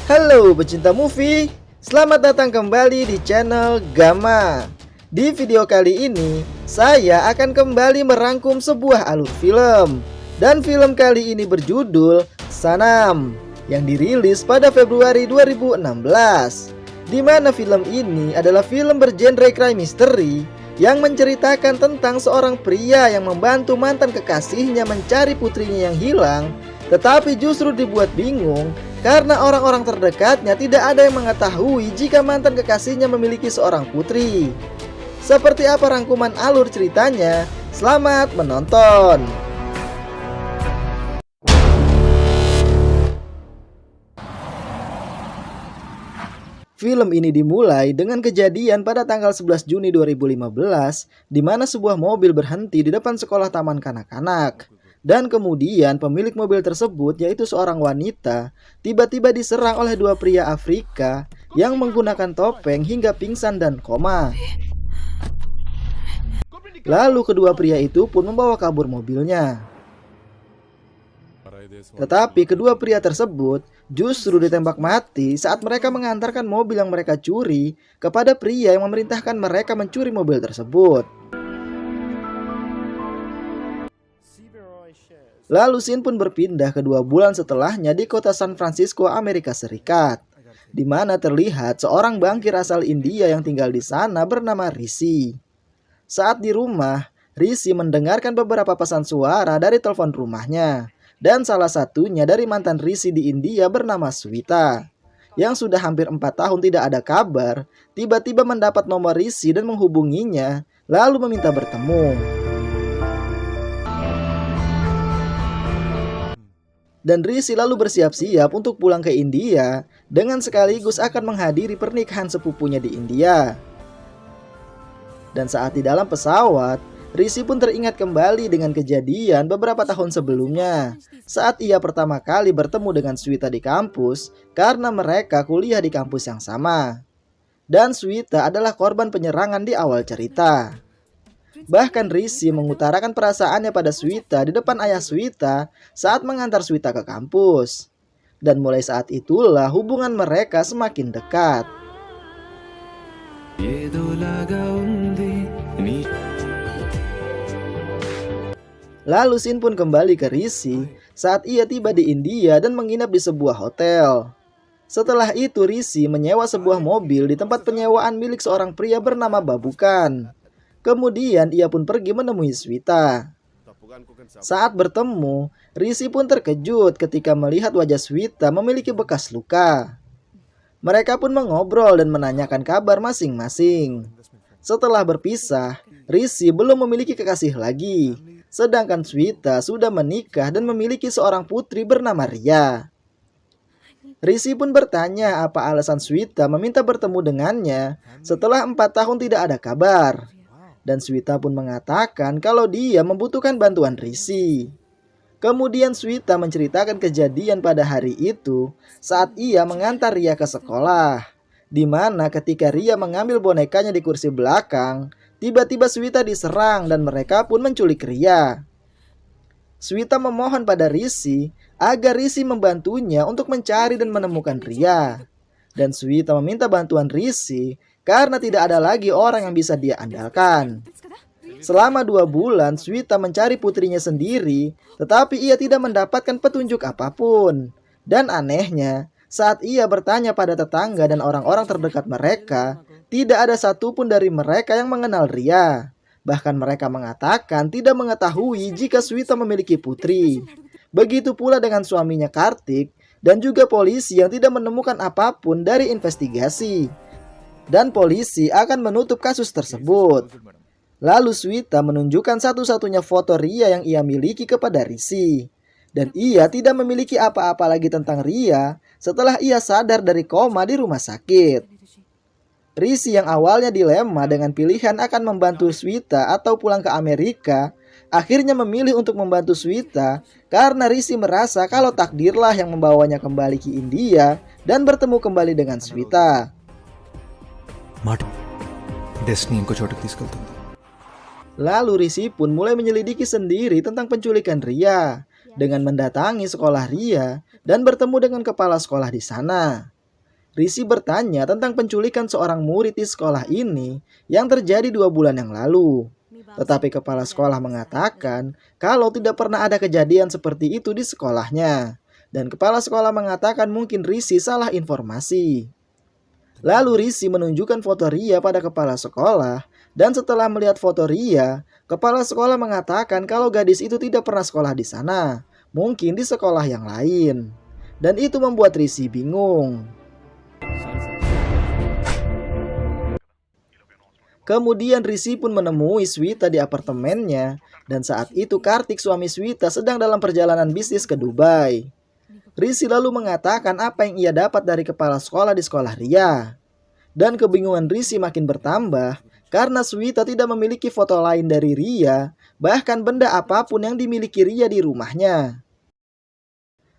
Halo pecinta movie, selamat datang kembali di channel Gama. Di video kali ini, saya akan kembali merangkum sebuah alur film. Dan film kali ini berjudul Sanam, yang dirilis pada Februari 2016. Di mana film ini adalah film bergenre crime mystery yang menceritakan tentang seorang pria yang membantu mantan kekasihnya mencari putrinya yang hilang, tetapi justru dibuat bingung karena orang-orang terdekatnya tidak ada yang mengetahui jika mantan kekasihnya memiliki seorang putri. Seperti apa rangkuman alur ceritanya? Selamat menonton. Film ini dimulai dengan kejadian pada tanggal 11 Juni 2015 di mana sebuah mobil berhenti di depan sekolah taman kanak-kanak. Dan kemudian pemilik mobil tersebut, yaitu seorang wanita, tiba-tiba diserang oleh dua pria Afrika yang menggunakan topeng hingga pingsan dan koma. Lalu kedua pria itu pun membawa kabur mobilnya. Tetapi kedua pria tersebut justru ditembak mati saat mereka mengantarkan mobil yang mereka curi kepada pria yang memerintahkan mereka mencuri mobil tersebut. Lalu scene pun berpindah ke 2 bulan setelahnya di kota San Francisco, Amerika Serikat, di mana terlihat seorang bankir asal India yang tinggal di sana bernama Rishi. Saat di rumah, Rishi mendengarkan beberapa pesan suara dari telepon rumahnya, dan salah satunya dari mantan Rishi di India bernama Swita, yang sudah hampir 4 tahun tidak ada kabar, tiba-tiba mendapat nomor Rishi dan menghubunginya, lalu meminta bertemu. Dan Rishi lalu bersiap-siap untuk pulang ke India dengan sekaligus akan menghadiri pernikahan sepupunya di India. Dan saat di dalam pesawat, Rishi pun teringat kembali dengan kejadian beberapa tahun sebelumnya saat ia pertama kali bertemu dengan Swita di kampus karena mereka kuliah di kampus yang sama. Dan Swita adalah korban penyerangan di awal cerita. Bahkan Rishi mengutarakan perasaannya pada Swita di depan ayah Swita saat mengantar Swita ke kampus. Dan mulai saat itulah hubungan mereka semakin dekat. Lalu scene pun kembali ke Rishi saat ia tiba di India dan menginap di sebuah hotel. Setelah itu Rishi menyewa sebuah mobil di tempat penyewaan milik seorang pria bernama Babukan. Kemudian ia pun pergi menemui Swita. Saat bertemu, Rishi pun terkejut ketika melihat wajah Swita memiliki bekas luka. Mereka pun mengobrol dan menanyakan kabar masing-masing. Setelah berpisah, Rishi belum memiliki kekasih lagi, sedangkan Swita sudah menikah dan memiliki seorang putri bernama Ria. Rishi pun bertanya apa alasan Swita meminta bertemu dengannya setelah 4 tahun tidak ada kabar. Dan Swita pun mengatakan kalau dia membutuhkan bantuan Rishi. Kemudian Swita menceritakan kejadian pada hari itu saat ia mengantar Ria ke sekolah, di mana ketika Ria mengambil bonekanya di kursi belakang, tiba-tiba Swita diserang dan mereka pun menculik Ria. Swita memohon pada Rishi agar Rishi membantunya untuk mencari dan menemukan Ria. Dan Swita meminta bantuan Rishi karena tidak ada lagi orang yang bisa dia andalkan. Selama 2 bulan, Swita mencari putrinya sendiri, tetapi ia tidak mendapatkan petunjuk apapun. Dan anehnya, saat ia bertanya pada tetangga dan orang-orang terdekat mereka, tidak ada satupun dari mereka yang mengenal Ria. Bahkan mereka mengatakan tidak mengetahui jika Swita memiliki putri. Begitu pula dengan suaminya Kartik, dan juga polisi yang tidak menemukan apapun dari investigasi. Dan polisi akan menutup kasus tersebut. Lalu Swita menunjukkan satu-satunya foto Ria yang ia miliki kepada Rishi. Dan ia tidak memiliki apa-apa lagi tentang Ria setelah ia sadar dari koma di rumah sakit. Rishi yang awalnya dilema dengan pilihan akan membantu Swita atau pulang ke Amerika, akhirnya memilih untuk membantu Swita karena Rishi merasa kalau takdirlah yang membawanya kembali ke India dan bertemu kembali dengan Swita. Lalu Rishi pun mulai menyelidiki sendiri tentang penculikan Ria dengan mendatangi sekolah Ria dan bertemu dengan kepala sekolah di sana. Risi bertanya tentang penculikan seorang murid di sekolah ini yang terjadi 2 bulan yang lalu. Tetapi kepala sekolah mengatakan kalau tidak pernah ada kejadian seperti itu di sekolahnya. Dan kepala sekolah mengatakan mungkin Risi salah informasi. Lalu Risi menunjukkan foto Ria pada kepala sekolah, dan setelah melihat foto Ria, kepala sekolah mengatakan kalau gadis itu tidak pernah sekolah di sana, mungkin di sekolah yang lain. Dan itu membuat Risi bingung. Kemudian Risi pun menemui Swita di apartemennya, dan saat itu Kartik suami Swita sedang dalam perjalanan bisnis ke Dubai. Risi lalu mengatakan apa yang ia dapat dari kepala sekolah di sekolah Ria. Dan kebingungan Risi makin bertambah karena Swita tidak memiliki foto lain dari Ria, bahkan benda apapun yang dimiliki Ria di rumahnya.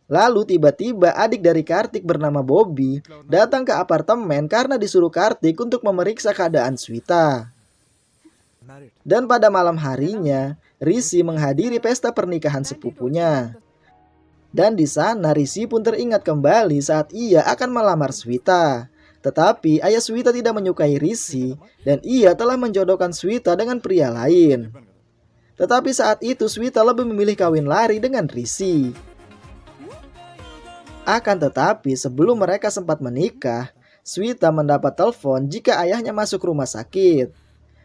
Lalu tiba-tiba adik dari Kartik bernama Bobby datang ke apartemen karena disuruh Kartik untuk memeriksa keadaan Swita. Dan pada malam harinya, Risi menghadiri pesta pernikahan sepupunya. Dan di sana Risi pun teringat kembali saat ia akan melamar Swita. Tetapi ayah Swita tidak menyukai Risi dan ia telah menjodohkan Swita dengan pria lain. Tetapi saat itu Swita lebih memilih kawin lari dengan Risi. Akan tetapi sebelum mereka sempat menikah, Swita mendapat telepon jika ayahnya masuk rumah sakit.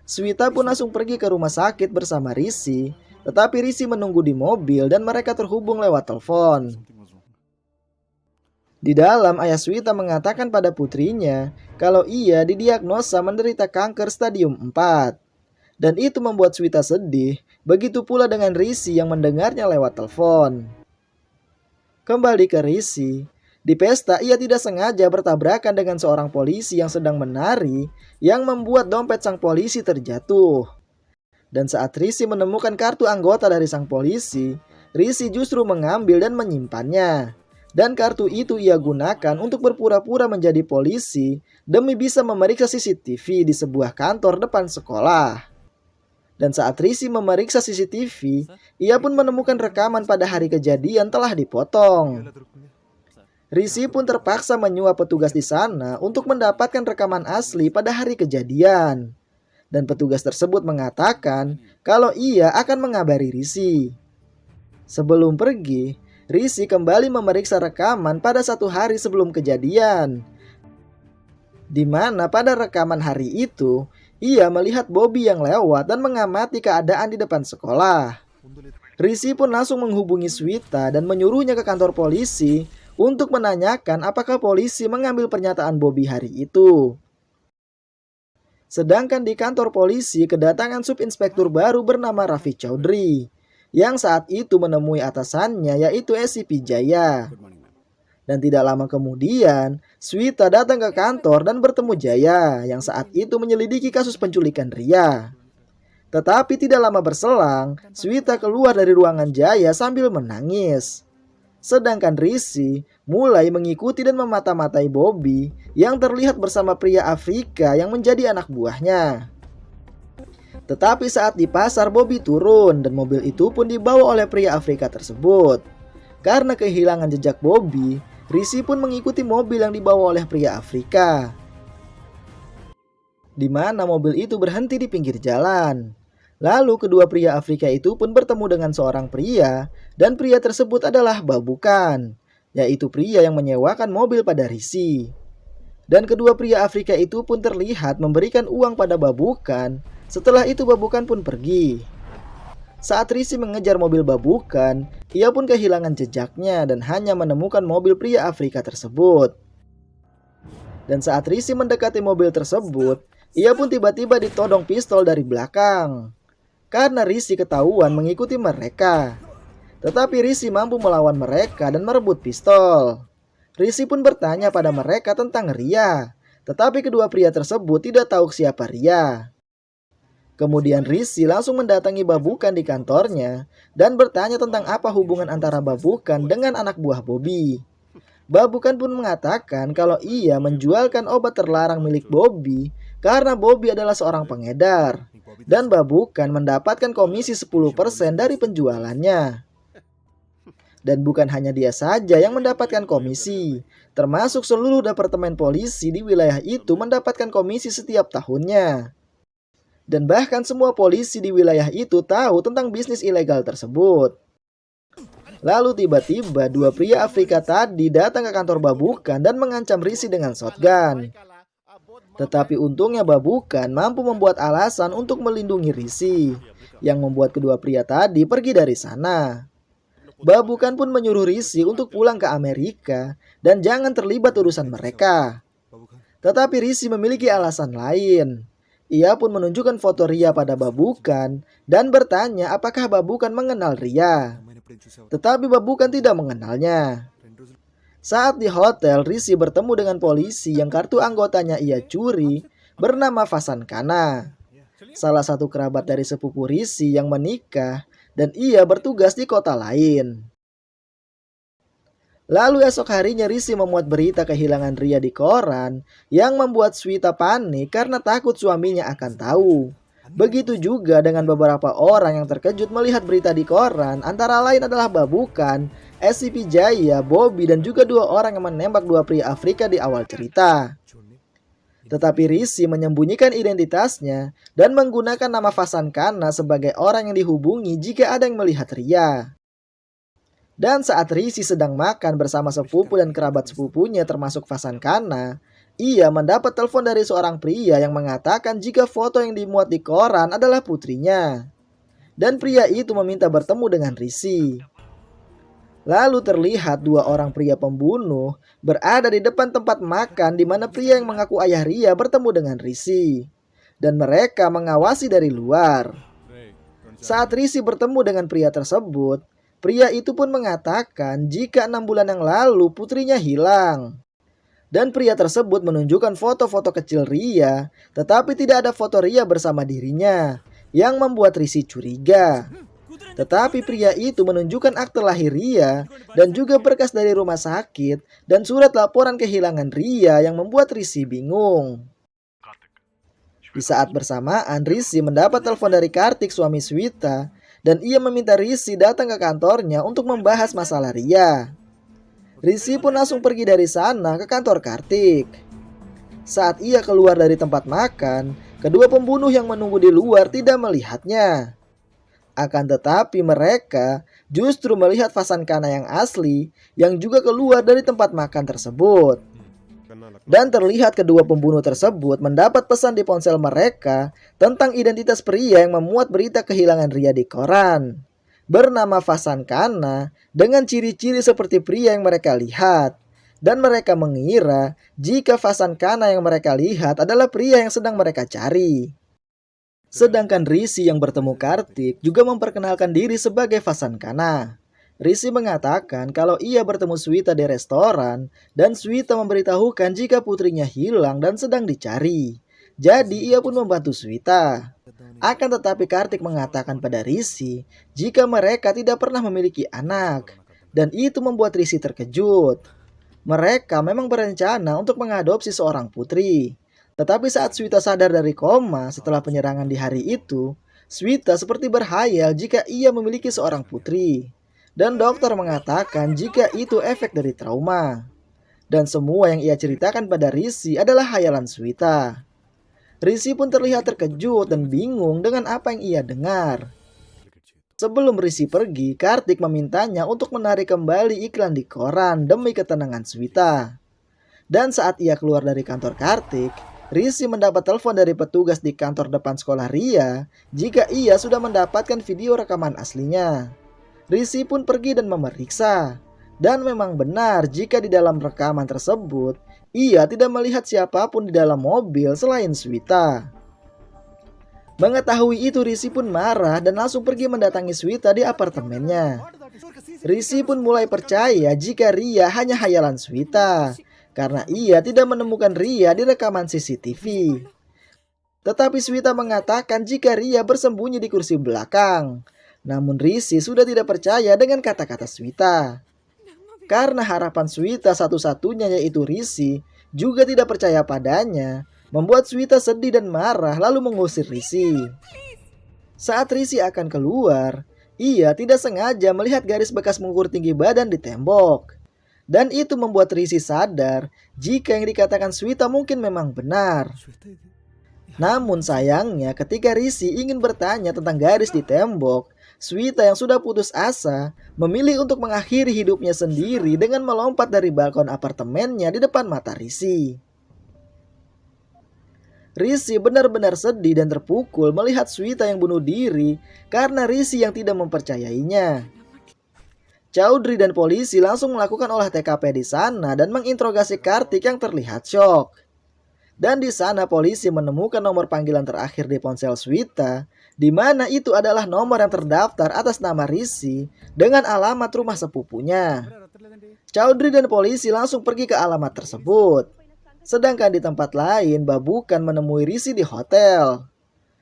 Swita pun langsung pergi ke rumah sakit bersama Risi. Tetapi Risi menunggu di mobil dan mereka terhubung lewat telepon. Di dalam, ayah Swita mengatakan pada putrinya kalau ia didiagnosa menderita kanker stadium 4. Dan itu membuat Swita sedih, begitu pula dengan Risi yang mendengarnya lewat telepon. Kembali ke Risi, di pesta ia tidak sengaja bertabrakan dengan seorang polisi yang sedang menari yang membuat dompet sang polisi terjatuh. Dan saat Risi menemukan kartu anggota dari sang polisi, Risi justru mengambil dan menyimpannya. Dan kartu itu ia gunakan untuk berpura-pura menjadi polisi demi bisa memeriksa CCTV di sebuah kantor depan sekolah. Dan saat Risi memeriksa CCTV, ia pun menemukan rekaman pada hari kejadian telah dipotong. Risi pun terpaksa menyuap petugas di sana untuk mendapatkan rekaman asli pada hari kejadian. Dan petugas tersebut mengatakan kalau ia akan mengabari Risi. Sebelum pergi, Risi kembali memeriksa rekaman pada 1 hari sebelum kejadian. Di mana pada rekaman hari itu, ia melihat Bobby yang lewat dan mengamati keadaan di depan sekolah. Risi pun langsung menghubungi Swita dan menyuruhnya ke kantor polisi untuk menanyakan apakah polisi mengambil pernyataan Bobby hari itu. Sedangkan di kantor polisi kedatangan subinspektur baru bernama Raffi Chaudhry yang saat itu menemui atasannya yaitu SCP Jaya. Dan tidak lama kemudian, Swita datang ke kantor dan bertemu Jaya yang saat itu menyelidiki kasus penculikan Ria. Tetapi tidak lama berselang, Swita keluar dari ruangan Jaya sambil menangis. Sedangkan Risi mulai mengikuti dan memata-matai Bobby yang terlihat bersama pria Afrika yang menjadi anak buahnya. Tetapi saat di pasar Bobby turun dan mobil itu pun dibawa oleh pria Afrika tersebut. Karena kehilangan jejak Bobby, Risi pun mengikuti mobil yang dibawa oleh pria Afrika. Di mana mobil itu berhenti di pinggir jalan. Lalu kedua pria Afrika itu pun bertemu dengan seorang pria dan pria tersebut adalah Babukan, yaitu pria yang menyewakan mobil pada Risi. Dan kedua pria Afrika itu pun terlihat memberikan uang pada Babukan. Setelah itu Babukan pun pergi. Saat Risi mengejar mobil Babukan, ia pun kehilangan jejaknya dan hanya menemukan mobil pria Afrika tersebut. Dan saat Risi mendekati mobil tersebut, ia pun tiba-tiba ditodong pistol dari belakang. Karena Risi ketahuan mengikuti mereka. Tetapi Risi mampu melawan mereka dan merebut pistol. Risi pun bertanya pada mereka tentang Ria. Tetapi kedua pria tersebut tidak tahu siapa Ria. Kemudian Risi langsung mendatangi Babukan di kantornya dan bertanya tentang apa hubungan antara Babukan dengan anak buah Bobby. Babukan pun mengatakan kalau ia menjualkan obat terlarang milik Bobby karena Bobby adalah seorang pengedar. Dan Babukan mendapatkan komisi 10% dari penjualannya. Dan bukan hanya dia saja yang mendapatkan komisi, termasuk seluruh departemen polisi di wilayah itu mendapatkan komisi setiap tahunnya. Dan bahkan semua polisi di wilayah itu tahu tentang bisnis ilegal tersebut. Lalu tiba-tiba dua pria Afrika tadi datang ke kantor Babukan dan mengancam Rizky dengan shotgun. Tetapi untungnya Babukan mampu membuat alasan untuk melindungi Rizky, yang membuat kedua pria tadi pergi dari sana. Babukan pun menyuruh Rizky untuk pulang ke Amerika dan jangan terlibat urusan mereka. Tetapi Rizky memiliki alasan lain. Ia pun menunjukkan foto Ria pada Babukan dan bertanya apakah Babukan mengenal Ria. Tetapi Babukan tidak mengenalnya. Saat di hotel, Rizky bertemu dengan polisi yang kartu anggotanya ia curi bernama Fasan Kana, salah satu kerabat dari sepupu Rizky yang menikah dan ia bertugas di kota lain. Lalu esok harinya Rizky memuat berita kehilangan Ria di koran yang membuat Swita panik karena takut suaminya akan tahu. Begitu juga dengan beberapa orang yang terkejut melihat berita di koran, antara lain adalah Babukan, SCP Jaya, Bobby, dan juga dua orang yang menembak dua pria Afrika di awal cerita. Tetapi Rizky menyembunyikan identitasnya dan menggunakan nama Fasan Kana sebagai orang yang dihubungi jika ada yang melihat Ria. Dan saat Rizky sedang makan bersama sepupu dan kerabat sepupunya termasuk Fasan Kana, ia mendapat telepon dari seorang pria yang mengatakan jika foto yang dimuat di koran adalah putrinya. Dan pria itu meminta bertemu dengan Rizky. Lalu terlihat dua orang pria pembunuh berada di depan tempat makan di mana pria yang mengaku ayah Ria bertemu dengan Rizky. Dan mereka mengawasi dari luar. Saat Rizky bertemu dengan pria tersebut, pria itu pun mengatakan jika 6 bulan yang lalu putrinya hilang. Dan pria tersebut menunjukkan foto-foto kecil Ria, tetapi tidak ada foto Ria bersama dirinya, yang membuat Rizky curiga. Tetapi pria itu menunjukkan akte lahir Ria dan juga berkas dari rumah sakit dan surat laporan kehilangan Ria yang membuat Rizky bingung. Di saat bersamaan, Rizky mendapat telepon dari Kartik, suami Swita, dan ia meminta Rizky datang ke kantornya untuk membahas masalah Ria. Rizky pun langsung pergi dari sana ke kantor Kartik. Saat ia keluar dari tempat makan, kedua pembunuh yang menunggu di luar tidak melihatnya. Akan tetapi mereka justru melihat Fasan Kana yang asli yang juga keluar dari tempat makan tersebut. Dan terlihat kedua pembunuh tersebut mendapat pesan di ponsel mereka tentang identitas pria yang memuat berita kehilangan Ria di koran, bernama Fasan Kana dengan ciri-ciri seperti pria yang mereka lihat. Dan mereka mengira jika Fasan Kana yang mereka lihat adalah pria yang sedang mereka cari. Sedangkan Rizky yang bertemu Kartik juga memperkenalkan diri sebagai Fasan Kana. Rizky mengatakan kalau ia bertemu Swita di restoran dan Swita memberitahukan jika putrinya hilang dan sedang dicari. Jadi ia pun membantu Swita. Akan tetapi Kartik mengatakan pada Rizky jika mereka tidak pernah memiliki anak. Dan itu membuat Rizky terkejut. Mereka memang berencana untuk mengadopsi seorang putri. Tetapi saat Swita sadar dari koma setelah penyerangan di hari itu, Swita seperti berhayal jika ia memiliki seorang putri. Dan dokter mengatakan jika itu efek dari trauma. Dan semua yang ia ceritakan pada Rizky adalah hayalan Swita. Rizky pun terlihat terkejut dan bingung dengan apa yang ia dengar. Sebelum Rizky pergi, Kartik memintanya untuk menarik kembali iklan di koran demi ketenangan Swita. Dan saat ia keluar dari kantor Kartik, Rizky mendapat telepon dari petugas di kantor depan sekolah Ria jika ia sudah mendapatkan video rekaman aslinya. Rizky pun pergi dan memeriksa. Dan memang benar jika di dalam rekaman tersebut, ia tidak melihat siapapun di dalam mobil selain Swita. Mengetahui itu Rizky pun marah dan langsung pergi mendatangi Swita di apartemennya. Rizky pun mulai percaya jika Ria hanya hayalan Swita, karena ia tidak menemukan Ria di rekaman CCTV. Tetapi Swita mengatakan jika Ria bersembunyi di kursi belakang. Namun Rizky sudah tidak percaya dengan kata-kata Swita. Karena harapan Swita satu-satunya yaitu Rizky juga tidak percaya padanya, membuat Swita sedih dan marah lalu mengusir Rizky. Saat Rizky akan keluar, Ia tidak sengaja melihat garis bekas mengukur tinggi badan di tembok. Dan itu membuat Rishi sadar jika yang dikatakan Swita mungkin memang benar. Namun sayangnya ketika Rishi ingin bertanya tentang garis di tembok, Swita yang sudah putus asa memilih untuk mengakhiri hidupnya sendiri dengan melompat dari balkon apartemennya di depan mata Rishi. Rishi benar-benar sedih dan terpukul melihat Swita yang bunuh diri karena Rishi yang tidak mempercayainya. Chaudhry dan polisi langsung melakukan olah TKP di sana dan menginterogasi Kartik yang terlihat syok. Dan di sana polisi menemukan nomor panggilan terakhir di ponsel Swita, di mana itu adalah nomor yang terdaftar atas nama Rishi dengan alamat rumah sepupunya. Chaudhry dan polisi langsung pergi ke alamat tersebut. Sedangkan di tempat lain, Babukan menemui Rishi di hotel.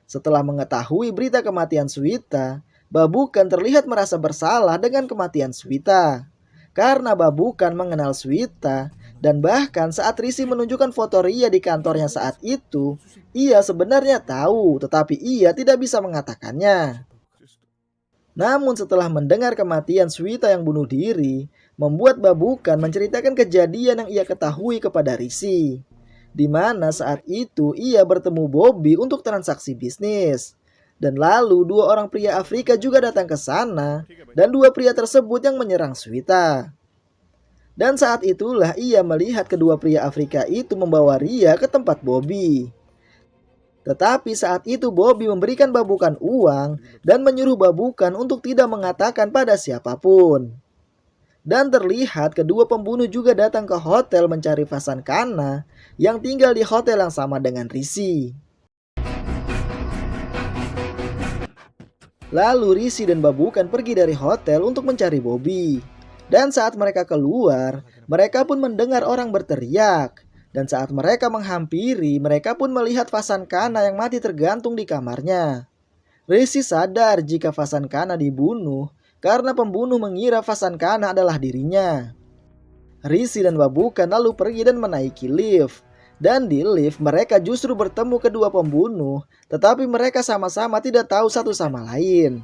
Setelah mengetahui berita kematian Swita, Babukan terlihat merasa bersalah dengan kematian Swita. Karena Babukan mengenal Swita, dan bahkan saat Rishi menunjukkan foto Ria di kantornya saat itu, ia sebenarnya tahu, tetapi ia tidak bisa mengatakannya. Namun setelah mendengar kematian Swita yang bunuh diri, membuat Babukan menceritakan kejadian yang ia ketahui kepada Rishi. Di mana saat itu ia bertemu Bobby untuk transaksi bisnis. Dan lalu dua orang pria Afrika juga datang ke sana, dan dua pria tersebut yang menyerang Swita. Dan saat itulah ia melihat kedua pria Afrika itu membawa Ria ke tempat Bobby. Tetapi saat itu Bobby memberikan Babukan uang dan menyuruh Babukan untuk tidak mengatakan pada siapapun. Dan terlihat kedua pembunuh juga datang ke hotel mencari Vasankana yang tinggal di hotel yang sama dengan Rishi. Lalu Rishi dan Babukan pergi dari hotel untuk mencari Bobby. Dan saat mereka keluar, mereka pun mendengar orang berteriak. Dan saat mereka menghampiri, mereka pun melihat Vasankana yang mati tergantung di kamarnya. Rishi sadar jika Vasankana dibunuh karena pembunuh mengira Vasankana adalah dirinya. Rishi dan Babukan lalu pergi dan menaiki lift. Dan di lift mereka justru bertemu kedua pembunuh, tetapi mereka sama-sama tidak tahu satu sama lain.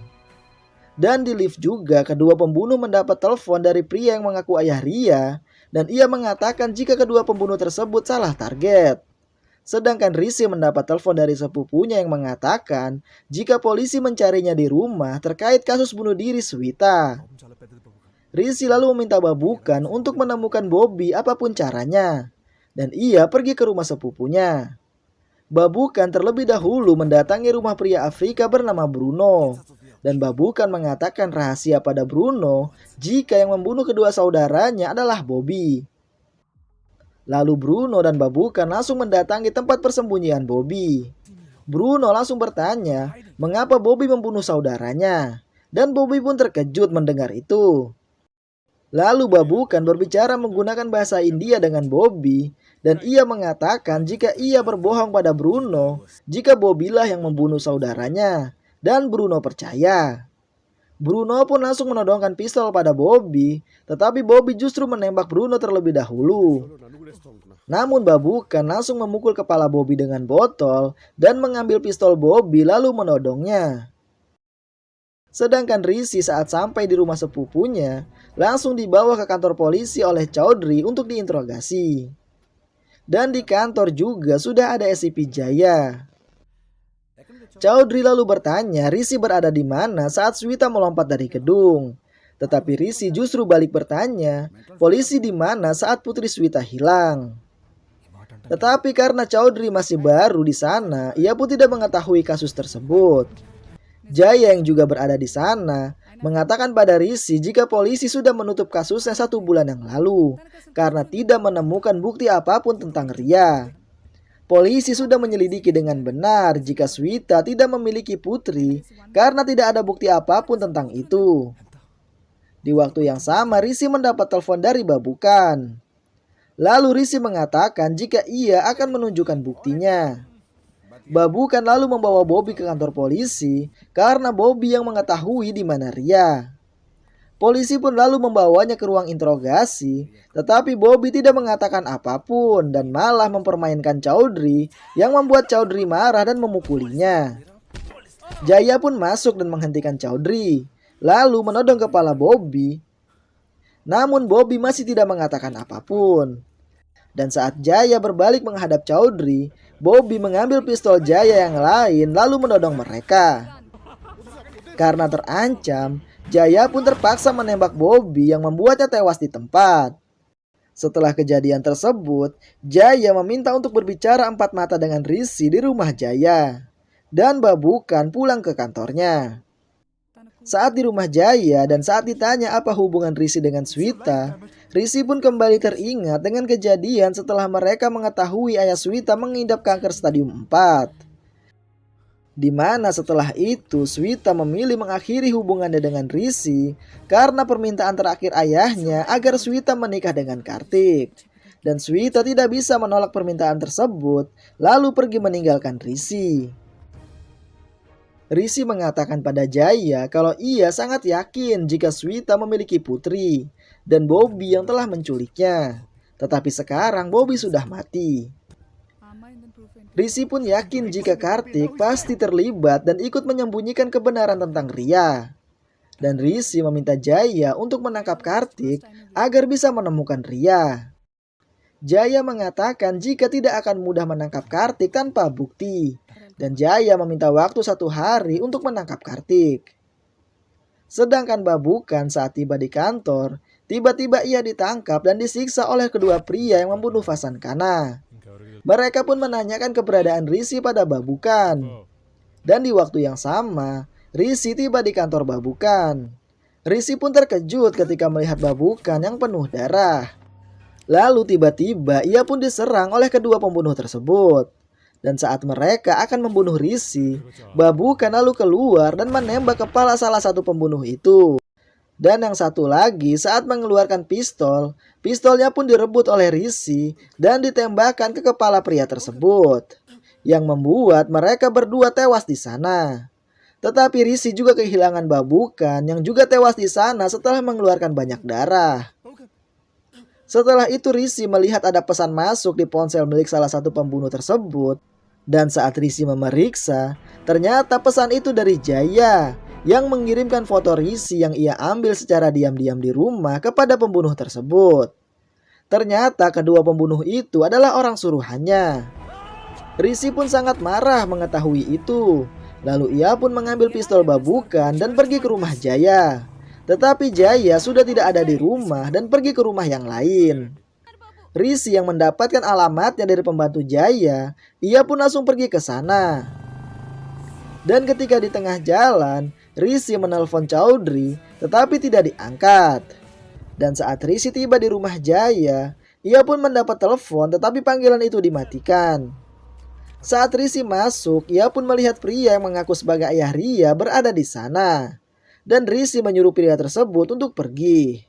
Dan di lift juga kedua pembunuh mendapat telepon dari pria yang mengaku ayah Ria, dan ia mengatakan jika kedua pembunuh tersebut salah target. Sedangkan Rishi mendapat telepon dari sepupunya yang mengatakan jika polisi mencarinya di rumah terkait kasus bunuh diri Swita. Rishi lalu meminta Babukan untuk menemukan Bobby apapun caranya, dan ia pergi ke rumah sepupunya. Babukan terlebih dahulu mendatangi rumah pria Afrika bernama Bruno. Dan Babukan mengatakan rahasia pada Bruno jika yang membunuh kedua saudaranya adalah Bobby. Lalu Bruno dan Babukan langsung mendatangi tempat persembunyian Bobby. Bruno langsung bertanya mengapa Bobby membunuh saudaranya. Dan Bobby pun terkejut mendengar itu. Lalu Babukan berbicara menggunakan bahasa India dengan Bobby. Dan ia mengatakan jika ia berbohong pada Bruno jika Bobby lah yang membunuh saudaranya. Dan Bruno percaya. Bruno pun langsung menodongkan pistol pada Bobby, tetapi Bobby justru menembak Bruno terlebih dahulu. Namun Babukan langsung memukul kepala Bobby dengan botol dan mengambil pistol Bobby lalu menodongnya. Sedangkan Rishi saat sampai di rumah sepupunya, langsung dibawa ke kantor polisi oleh Chaudhry untuk diinterogasi. Dan di kantor juga sudah ada SCP Jaya. Chaudhry lalu bertanya Rishi berada di mana saat Swita melompat dari gedung. Tetapi Rishi justru balik bertanya, polisi di mana saat putri Swita hilang. Tetapi karena Chaudhry masih baru di sana, ia pun tidak mengetahui kasus tersebut. Jaya yang juga berada di sana mengatakan pada Rishi jika polisi sudah menutup kasusnya 1 bulan yang lalu karena tidak menemukan bukti apapun tentang Ria. Polisi sudah menyelidiki dengan benar jika Swita tidak memiliki putri karena tidak ada bukti apapun tentang itu. Di waktu yang sama Rishi mendapat telepon dari Babukan. Lalu Rishi mengatakan jika ia akan menunjukkan buktinya. Babukan lalu membawa Bobby ke kantor polisi karena Bobby yang mengetahui di mana Ria. Polisi pun lalu membawanya ke ruang interogasi, tetapi Bobby tidak mengatakan apapun dan malah mempermainkan Chaudhry yang membuat Chaudhry marah dan memukulinya. Jaya pun masuk dan menghentikan Chaudhry. lalu menodong kepala Bobby. Namun Bobby masih tidak mengatakan apapun. Dan saat Jaya berbalik menghadap Chaudhry, Bobby mengambil pistol Jaya yang lain lalu menodong mereka. Karena terancam, Jaya pun terpaksa menembak Bobby yang membuatnya tewas di tempat. Setelah kejadian tersebut, Jaya meminta untuk berbicara empat mata dengan Rishi di rumah Jaya. Dan Babukan pulang ke kantornya. Saat di rumah Jaya dan saat ditanya apa hubungan Rishi dengan Swita, Rishi pun kembali teringat dengan kejadian setelah mereka mengetahui ayah Swita mengidap kanker stadium 4. Di mana setelah itu Swita memilih mengakhiri hubungannya dengan Rishi karena permintaan terakhir ayahnya agar Swita menikah dengan Kartik. Dan Swita tidak bisa menolak permintaan tersebut lalu pergi meninggalkan Rishi. Rishi mengatakan pada Jaya kalau ia sangat yakin jika Swita memiliki putri dan Bobby yang telah menculiknya. Tetapi sekarang Bobby sudah mati. Rishi pun yakin jika Kartik pasti terlibat dan ikut menyembunyikan kebenaran tentang Ria. Dan Rishi meminta Jaya untuk menangkap Kartik agar bisa menemukan Ria. Jaya mengatakan jika tidak akan mudah menangkap Kartik tanpa bukti. Dan Jaya meminta waktu 1 hari untuk menangkap Kartik. Sedangkan Babukan saat tiba di kantor, tiba-tiba ia ditangkap dan disiksa oleh kedua pria yang membunuh Vasankana. Mereka pun menanyakan keberadaan Rishi pada Babukan. Dan di waktu yang sama, Rishi tiba di kantor Babukan. Rishi pun terkejut ketika melihat Babukan yang penuh darah. Lalu tiba-tiba ia pun diserang oleh kedua pembunuh tersebut. Dan saat mereka akan membunuh Rishi, Babukan lalu keluar dan menembak kepala salah satu pembunuh itu. Dan yang satu lagi saat mengeluarkan pistol, pistolnya pun direbut oleh Rishi dan ditembakkan ke kepala pria tersebut. Yang membuat mereka berdua tewas di sana. Tetapi Rishi juga kehilangan Babukan yang juga tewas di sana setelah mengeluarkan banyak darah. Setelah itu Rishi melihat ada pesan masuk di ponsel milik salah satu pembunuh tersebut. Dan saat Rishi memeriksa, ternyata pesan itu dari Jaya yang mengirimkan foto Rishi yang ia ambil secara diam-diam di rumah kepada pembunuh tersebut. Ternyata kedua pembunuh itu adalah orang suruhannya. Rishi pun sangat marah mengetahui itu. Lalu ia pun mengambil pistol Babukan dan pergi ke rumah Jaya. Tetapi Jaya sudah tidak ada di rumah dan pergi ke rumah yang lain. Rishi yang mendapatkan alamatnya dari pembantu Jaya, ia pun langsung pergi ke sana. Dan ketika di tengah jalan, Rishi menelpon Chaudhry tetapi tidak diangkat. Dan saat Rishi tiba di rumah Jaya, ia pun mendapat telepon tetapi panggilan itu dimatikan. Saat Rishi masuk, ia pun melihat pria yang mengaku sebagai ayah Ria berada di sana. Dan Rishi menyuruh pria tersebut untuk pergi.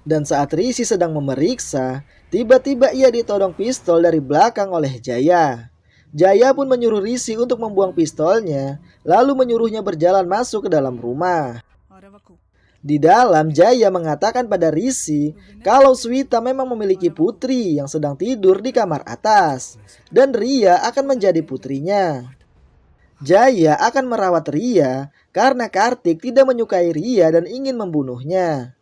Dan saat Rishi sedang memeriksa, tiba-tiba ia ditodong pistol dari belakang oleh Jaya. Jaya pun menyuruh Rishi untuk membuang pistolnya, lalu menyuruhnya berjalan masuk ke dalam rumah. Di dalam, Jaya mengatakan pada Rishi kalau Swita memang memiliki putri yang sedang tidur di kamar atas, dan Ria akan menjadi putrinya. Jaya akan merawat Ria karena Kartik tidak menyukai Ria dan ingin membunuhnya.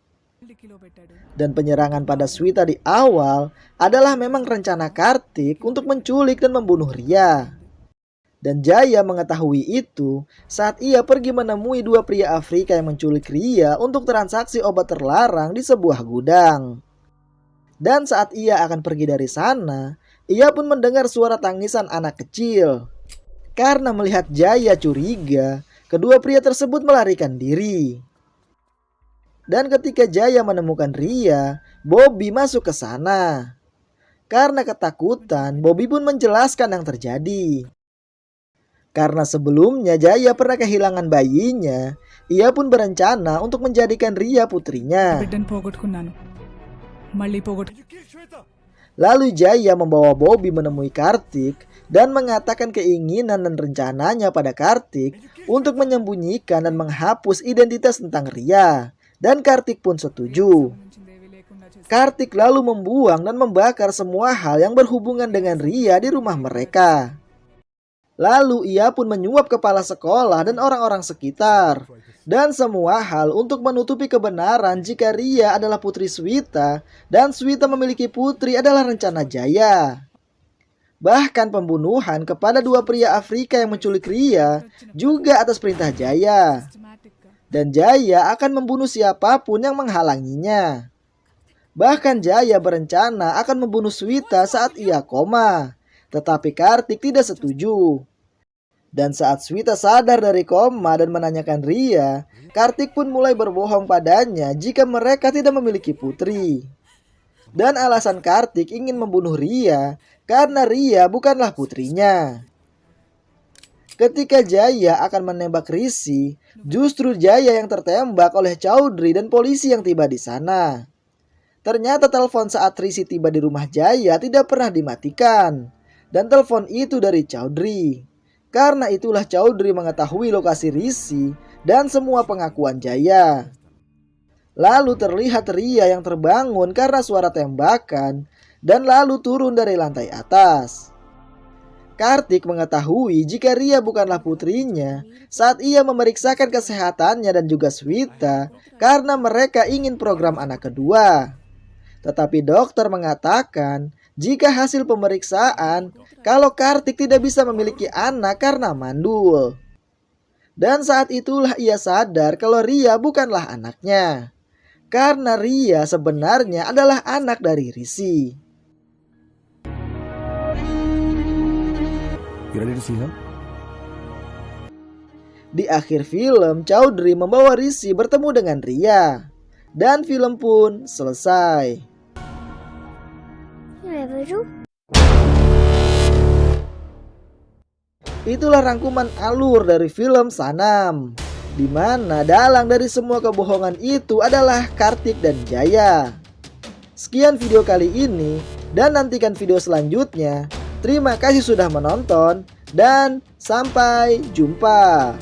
Dan penyerangan pada Swita di awal adalah memang rencana Kartik untuk menculik dan membunuh Ria. Dan Jaya mengetahui itu saat ia pergi menemui dua pria Afrika yang menculik Ria untuk transaksi obat terlarang di sebuah gudang. Dan saat ia akan pergi dari sana, ia pun mendengar suara tangisan anak kecil. Karena melihat Jaya curiga, kedua pria tersebut melarikan diri. Dan ketika Jaya menemukan Ria, Bobby masuk ke sana. Karena ketakutan, Bobby pun menjelaskan yang terjadi. Karena sebelumnya Jaya pernah kehilangan bayinya, ia pun berencana untuk menjadikan Ria putrinya. Lalu Jaya membawa Bobby menemui Kartik dan mengatakan keinginan dan rencananya pada Kartik untuk menyembunyikan dan menghapus identitas tentang Ria. Dan Kartik pun setuju. Kartik lalu membuang dan membakar semua hal yang berhubungan dengan Ria di rumah mereka. Lalu ia pun menyuap kepala sekolah dan orang-orang sekitar. Dan semua hal untuk menutupi kebenaran jika Ria adalah putri Swita dan Swita memiliki putri adalah rencana Jaya. Bahkan pembunuhan kepada dua pria Afrika yang menculik Ria juga atas perintah Jaya. Dan Jaya akan membunuh siapapun yang menghalanginya. Bahkan Jaya berencana akan membunuh Swita saat ia koma. Tetapi Kartik tidak setuju. Dan saat Swita sadar dari koma dan menanyakan Ria, Kartik pun mulai berbohong padanya jika mereka tidak memiliki putri. Dan alasan Kartik ingin membunuh Ria karena Ria bukanlah putrinya. Ketika Jaya akan menembak Risi, justru Jaya yang tertembak oleh Chaudhry dan polisi yang tiba di sana. Ternyata telepon saat Risi tiba di rumah Jaya tidak pernah dimatikan. Dan telepon itu dari Chaudhry. Karena itulah Chaudhry mengetahui lokasi Risi dan semua pengakuan Jaya. Lalu terlihat Ria yang terbangun karena suara tembakan dan lalu turun dari lantai atas. Kartik mengetahui jika Ria bukanlah putrinya saat ia memeriksakan kesehatannya dan juga Swita karena mereka ingin program anak kedua. Tetapi dokter mengatakan jika hasil pemeriksaan kalau Kartik tidak bisa memiliki anak karena mandul. Dan saat itulah ia sadar kalau Ria bukanlah anaknya. Karena Ria sebenarnya adalah anak dari Risi. Di akhir film, Chaudhry membawa Risi bertemu dengan Ria. Dan film pun selesai. Itulah rangkuman alur dari film Sanam, di mana dalang dari semua kebohongan itu adalah Kartik dan Jaya. Sekian video kali ini dan nantikan video selanjutnya. Terima kasih sudah menonton dan sampai jumpa.